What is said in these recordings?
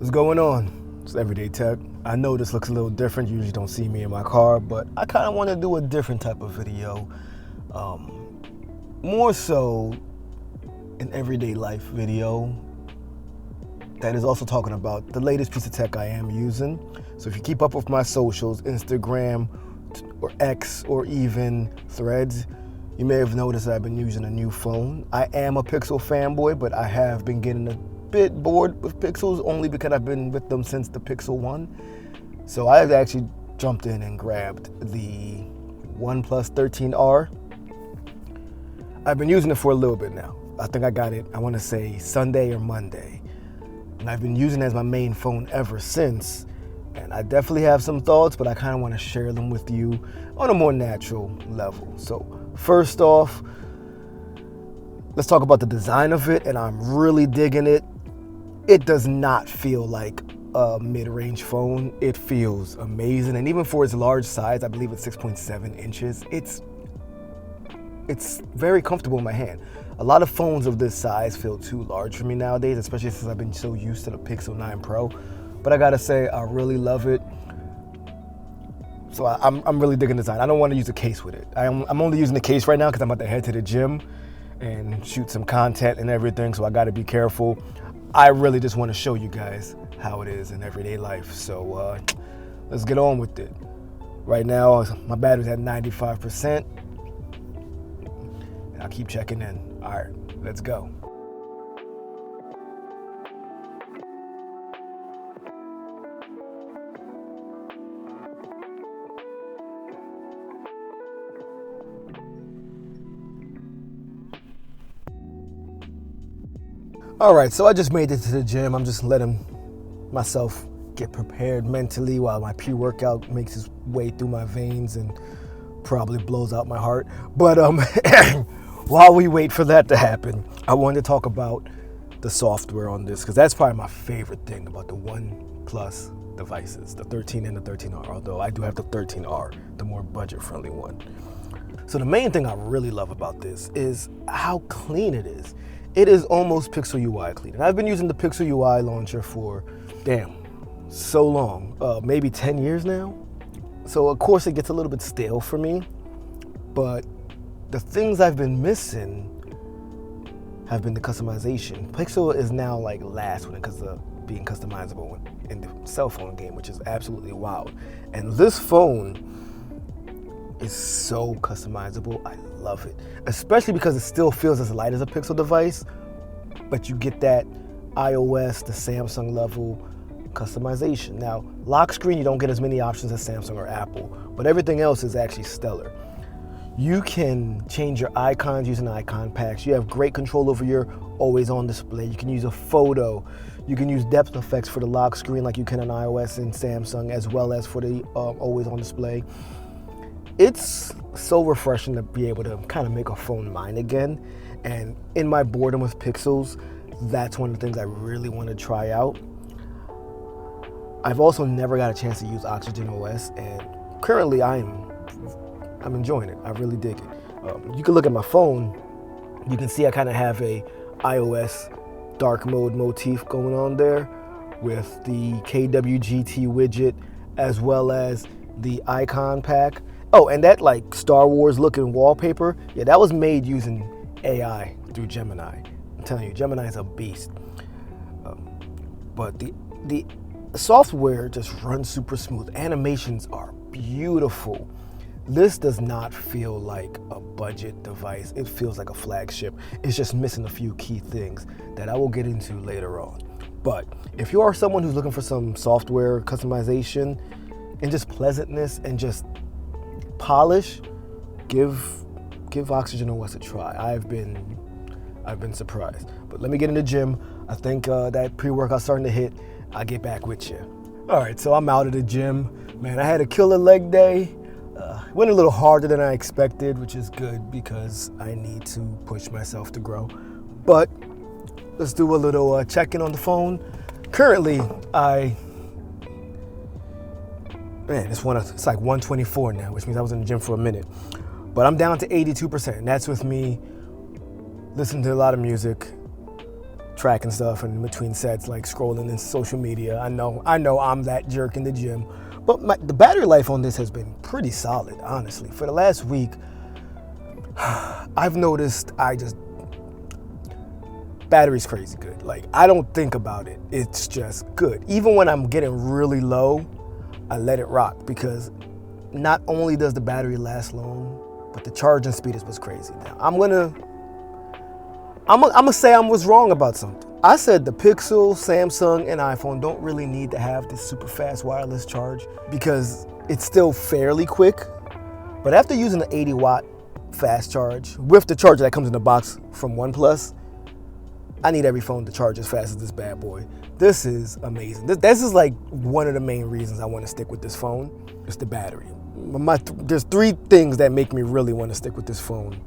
What's going on? It's Everyday Tech. I know this looks a little different. You usually don't see me in my car, but I kind of want to do a different type of video. More so an everyday life video that is also talking about the latest piece of tech I am using. So if you keep up with my socials, Instagram or X or even Threads, you may have noticed that I've been using a new phone. I am a Pixel fanboy, but I have been getting a bit bored with Pixels only because I've been with them since the Pixel 1. So I've actually jumped in and grabbed the Oneplus 13r. I've been using it for a little bit now. I think I got it, I want to say Sunday or Monday. And I've been using it as my main phone ever since. And I definitely have some thoughts, but I kind of want to share them with you on a more natural level. So first off, let's talk about the design of it, and I'm really digging it. It does not feel like a mid-range phone. It feels amazing, and even for its large size, I believe it's 6.7 inches, it's very comfortable in my hand. A lot of phones of this size feel too large for me nowadays, especially since I've been so used to the Pixel 9 Pro. But I gotta say, I really love it. So I'm really digging the design. I don't want to use a case with it. I'm only using the case right now because I'm about to head to the gym and shoot some content and everything, so I gotta be careful. I really just want to show you guys how it is in everyday life. So let's get on with it. Right now, my battery's at 95%. And I'll keep checking in. All right, let's go. All right, so I just made it to the gym. I'm just letting myself get prepared mentally while my pre-workout makes its way through my veins and probably blows out my heart. But while we wait for that to happen, I wanted to talk about the software on this, because that's probably my favorite thing about the OnePlus devices, the 13 and the 13R, although I do have the 13R, the more budget-friendly one. So the main thing I really love about this is how clean it is. It is almost Pixel UI clean. And I've been using the Pixel UI launcher for, so long, maybe 10 years now. So of course it gets a little bit stale for me, but the things I've been missing have been the customization. Pixel is now like last when it comes to being customizable in the cell phone game, which is absolutely wild. And this phone is so customizable. I love it, especially because it still feels as light as a Pixel device, but you get that iOS, the Samsung level customization. Now, lock screen, you don't get as many options as Samsung or Apple, but everything else is actually stellar. You can change your icons using icon packs. You have great control over your always on display. You can use a photo. You can use depth effects for the lock screen like you can on iOS and Samsung, as well as for the always on display. It's so refreshing to be able to kind of make a phone mine again. And in my boredom with Pixels, that's one of the things I really want to try out. I've also never got a chance to use Oxygen OS, and currently I'm enjoying it. I really dig it. You can look at my phone. You can see I kind of have a iOS dark mode motif going on there with the KWGT widget, as well as the icon pack. Oh, and that like Star Wars looking wallpaper, yeah, that was made using AI through Gemini. I'm telling you, Gemini is a beast. But the software just runs super smooth. Animations are beautiful. This does not feel like a budget device. It feels like a flagship. It's just missing a few key things that I will get into later on. But if you are someone who's looking for some software customization and just pleasantness and just polish, give Oxygen OS a try. I've been surprised. But let me get in the gym. I think that pre-workout's starting to hit. I'll get back with you. All right, so I'm out of the gym. Man, I had a killer leg day. Went a little harder than I expected, which is good because I need to push myself to grow. But let's do a little check-in on the phone. Currently, it's like 124 now, which means I was in the gym for a minute. But I'm down to 82%, and that's with me listening to a lot of music, tracking stuff and in between sets, like scrolling in social media. I know I'm that jerk in the gym. But the battery life on this has been pretty solid, honestly. For the last week, I've noticed battery's crazy good. Like, I don't think about it. It's just good. Even when I'm getting really low, I let it rock, because not only does the battery last long, but the charging speed is what's crazy. Now, I'm gonna say I was wrong about something. I said the Pixel, Samsung, and iPhone don't really need to have this super fast wireless charge because it's still fairly quick. But after using the 80-watt fast charge with the charger that comes in the box from Oneplus, I need every phone to charge as fast as this bad boy. This is amazing. This is like one of the main reasons I want to stick with this phone. It's the battery. There's 3 things that make me really want to stick with this phone.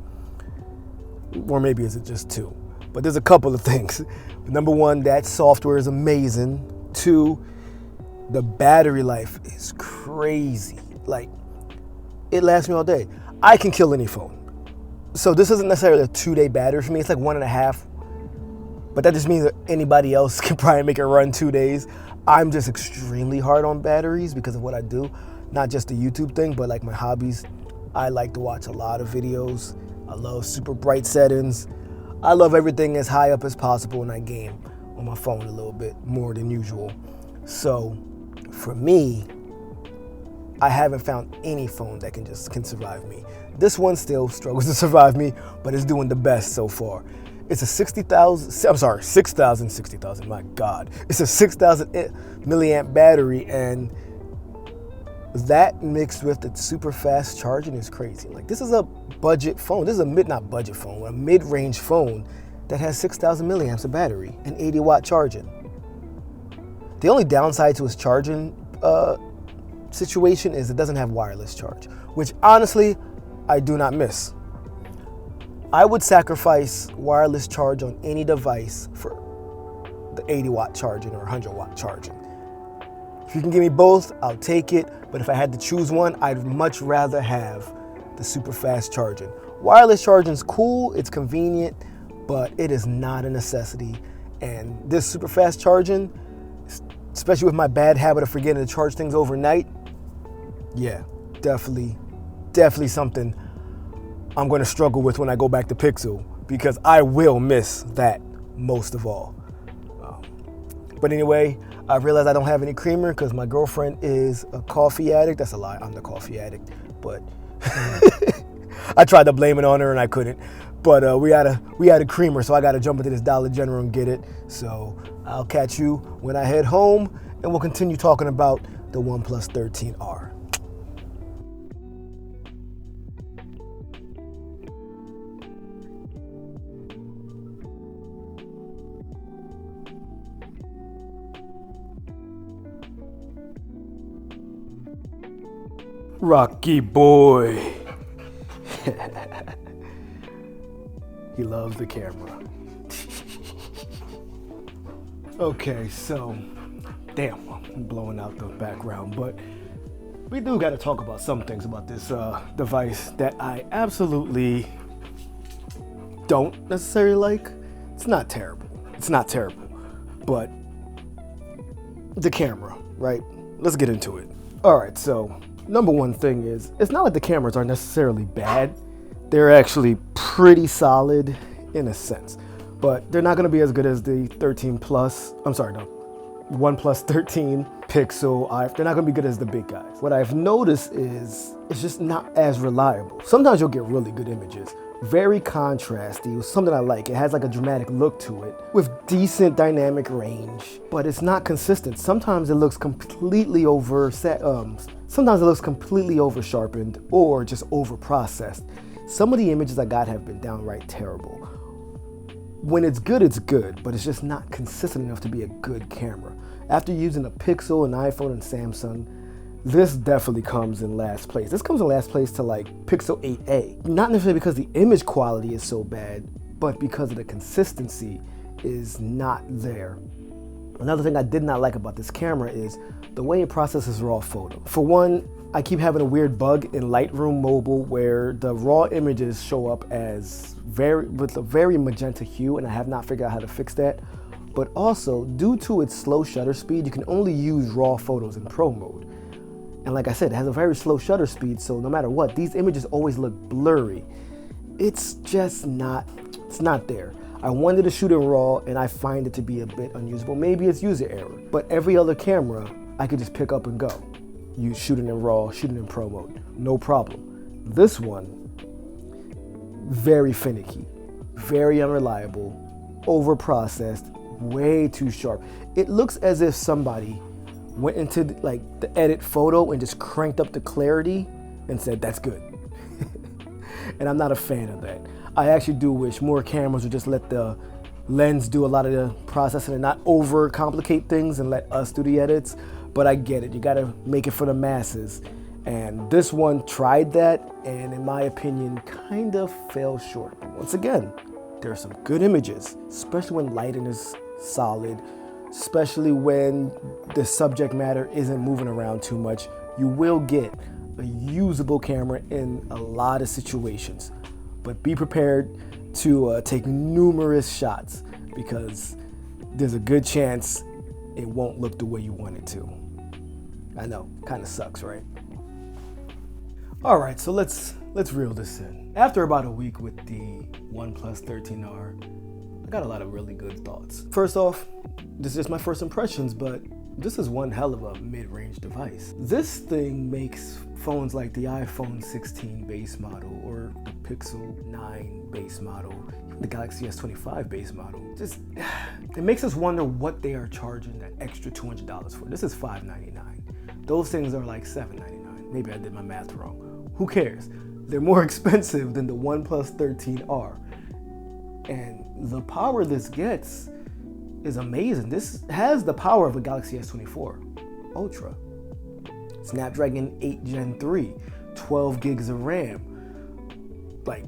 Or maybe is it just 2? But there's a couple of things. Number 1, that software is amazing. 2, the battery life is crazy. Like, it lasts me all day. I can kill any phone. So this isn't necessarily a 2-day battery for me. It's like 1.5. But that just means that anybody else can probably make it run 2 days. I'm just extremely hard on batteries because of what I do. Not just the YouTube thing, but like my hobbies. I like to watch a lot of videos. I love super bright settings. I love everything as high up as possible, and I game on my phone a little bit more than usual. So for me, I haven't found any phone that can survive me. This one still struggles to survive me, but it's doing the best so far. It's a 6,000, my God. It's a 6,000 milliamp battery, and that mixed with the super fast charging is crazy. Like, this is a budget phone. This is a mid-range phone that has 6,000 milliamps of battery and 80-watt charging. The only downside to its charging situation is it doesn't have wireless charge, which honestly, I do not miss. I would sacrifice wireless charge on any device for the 80-watt charging or 100-watt charging. If you can give me both, I'll take it. But if I had to choose one, I'd much rather have the super fast charging. Wireless charging is cool, it's convenient, but it is not a necessity. And this super fast charging, especially with my bad habit of forgetting to charge things overnight, yeah, definitely something I'm going to struggle with when I go back to Pixel, because I will miss that most of all. But anyway, I realized I don't have any creamer because my girlfriend is a coffee addict. That's a lie, I'm the coffee addict. But I tried to blame it on her and I couldn't. But we had a creamer, so I got to jump into this Dollar General and get it. So I'll catch you when I head home, and we'll continue talking about the Oneplus 13R. Rocky boy. He loves the camera. Okay, so, damn, I'm blowing out the background, but we do got to talk about some things about this device that I absolutely don't necessarily like. It's not terrible, but the camera, right? Let's get into it. All right, so number one thing is, it's not like the cameras are necessarily bad. They're actually pretty solid in a sense, but they're not going to be as good as the OnePlus 13 Pixel. They're not going to be good as the big guys. What I've noticed is it's just not as reliable. Sometimes you'll get really good images, very contrasty, something I like. It has like a dramatic look to it with decent dynamic range, but it's not consistent. Sometimes it looks completely sometimes it looks completely over sharpened or just over processed. Some of the images I got have been downright terrible. When it's good, but it's just not consistent enough to be a good camera. After using a Pixel, an iPhone, and Samsung, this definitely comes in last place. This comes in last place to like Pixel 8a. Not necessarily because the image quality is so bad, but because of the consistency is not there. Another thing I did not like about this camera is the way it processes raw photo. For one, I keep having a weird bug in Lightroom Mobile where the raw images show up as with a very magenta hue, and I have not figured out how to fix that. but also due to its slow shutter speed, you can only use raw photos in pro mode. And like I said, it has a very slow shutter speed, so no matter what, these images always look blurry. It's just not, it's not there. I wanted to shoot in RAW and I find it to be a bit unusable. Maybe it's user error, but every other camera I could just pick up and go. You shoot it in RAW, shoot it in pro mode, no problem. This one, very finicky, very unreliable, over-processed, way too sharp. It looks as if somebody went into like the edit photo and just cranked up the clarity and said, that's good. And I'm not a fan of that. I actually do wish more cameras would just let the lens do a lot of the processing and not over complicate things and let us do the edits. But I get it, you gotta make it for the masses. And this one tried that, and in my opinion, kind of fell short. But once again, there are some good images, especially when lighting is solid, especially when the subject matter isn't moving around too much. You will get a usable camera in a lot of situations, but be prepared to take numerous shots because there's a good chance it won't look the way you want it to. I know, kind of sucks, right? All right, so let's reel this in. After about a week with the Oneplus 13r, I got a lot of really good thoughts. First off, this is just my first impressions, but this is one hell of a mid-range device. This thing makes phones like the iPhone 16 base model or the Pixel 9 base model, even the Galaxy S25 base model. Just, it makes us wonder what they are charging that extra $200 for. This is $599. Those things are like $799. Maybe I did my math wrong. Who cares? They're more expensive than the Oneplus 13R. And the power this gets is amazing. This has the power of a Galaxy S24 Ultra. Snapdragon 8 Gen 3, 12 gigs of RAM, like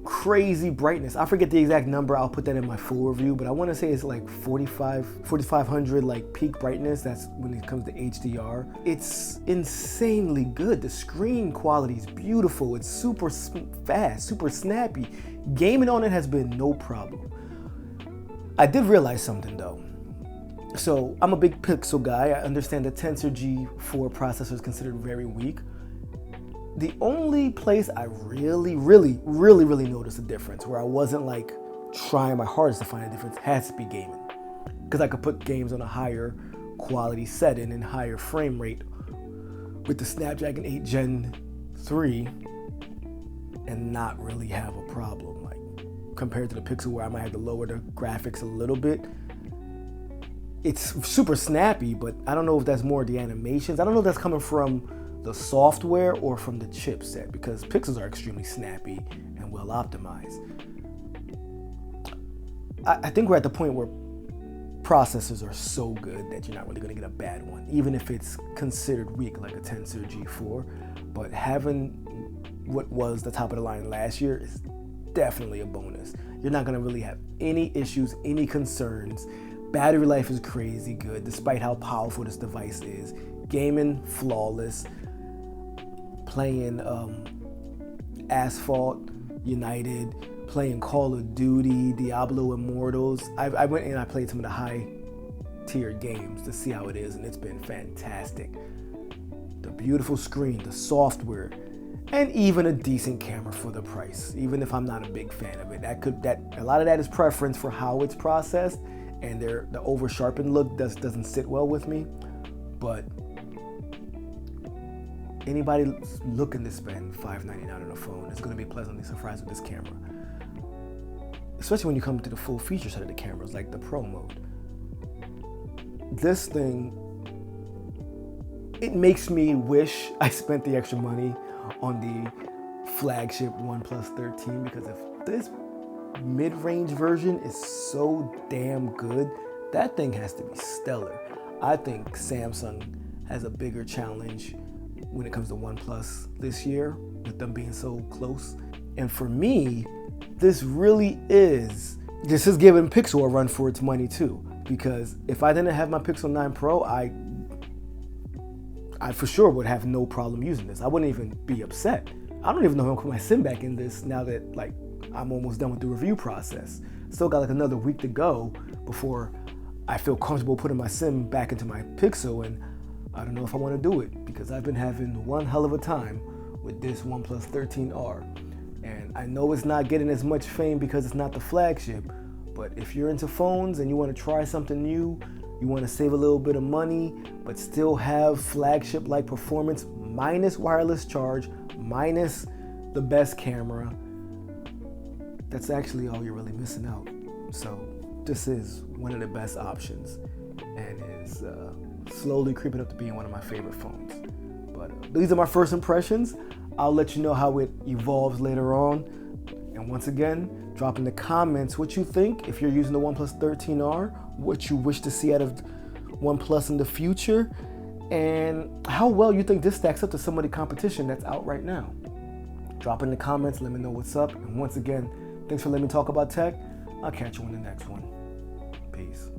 crazy brightness. I forget the exact number, I'll put that in my full review, but I want to say it's like 4500 like peak brightness. That's when it comes to HDR. It's insanely good. The screen quality is beautiful. It's super fast, super snappy. Gaming on it has been no problem. I did realize something though. So I'm a big Pixel guy. I understand the Tensor G4 processor is considered very weak. The only place I really noticed a difference, where I wasn't like trying my hardest to find a difference, has to be gaming. Because I could put games on a higher quality setting and higher frame rate with the Snapdragon 8 Gen 3 and not really have a problem. Like compared to the Pixel where I might have to lower the graphics a little bit. It's super snappy, but I don't know if that's more the animations. I don't know if that's coming from the software or from the chipset, because Pixels are extremely snappy and well optimized. I think we're at the point where processors are so good that you're not really going to get a bad one, even if it's considered weak like a Tensor G4. But having what was the top of the line last year is definitely a bonus. You're not going to really have any issues, any concerns. Battery life is crazy good despite how powerful this device is. Gaming, flawless. Playing Asphalt, United, playing Call of Duty, Diablo Immortals. I went and I played some of the high tier games to see how it is, and it's been fantastic. The beautiful screen, the software, and even a decent camera for the price, even if I'm not a big fan of it. A lot of that is preference for how it's processed, and the over sharpened look doesn't sit well with me. But anybody looking to spend $599 on a phone is going to be pleasantly surprised with this camera. Especially when you come to the full feature set of the cameras, like the Pro mode. This thing, it makes me wish I spent the extra money on the flagship Oneplus 13, because if this mid-range version is so damn good, that thing has to be stellar. I think Samsung has a bigger challenge when it comes to OnePlus this year, with them being so close. And for me, this is giving Pixel a run for its money too. Because if I didn't have my Pixel 9 Pro, I for sure would have no problem using this. I wouldn't even be upset. I don't even know if I'm gonna put my SIM back in this now that like I'm almost done with the review process. Still got like another week to go before I feel comfortable putting my SIM back into my Pixel, and I don't know if I want to do it because I've been having one hell of a time with this Oneplus 13r. And I know it's not getting as much fame because it's not the flagship, but if you're into phones and you want to try something new, you want to save a little bit of money, but still have flagship-like performance, minus wireless charge, minus the best camera, that's actually all you're really missing out. So this is one of the best options and is slowly creeping up to being one of my favorite phones. But these are my first impressions. I'll let you know how it evolves later on. And once again, drop in the comments what you think if you're using the Oneplus 13R, what you wish to see out of OnePlus in the future, and how well you think this stacks up to some of the competition that's out right now. Drop in the comments, let me know what's up. And once again, thanks for letting me talk about tech. I'll catch you on the next one. Peace.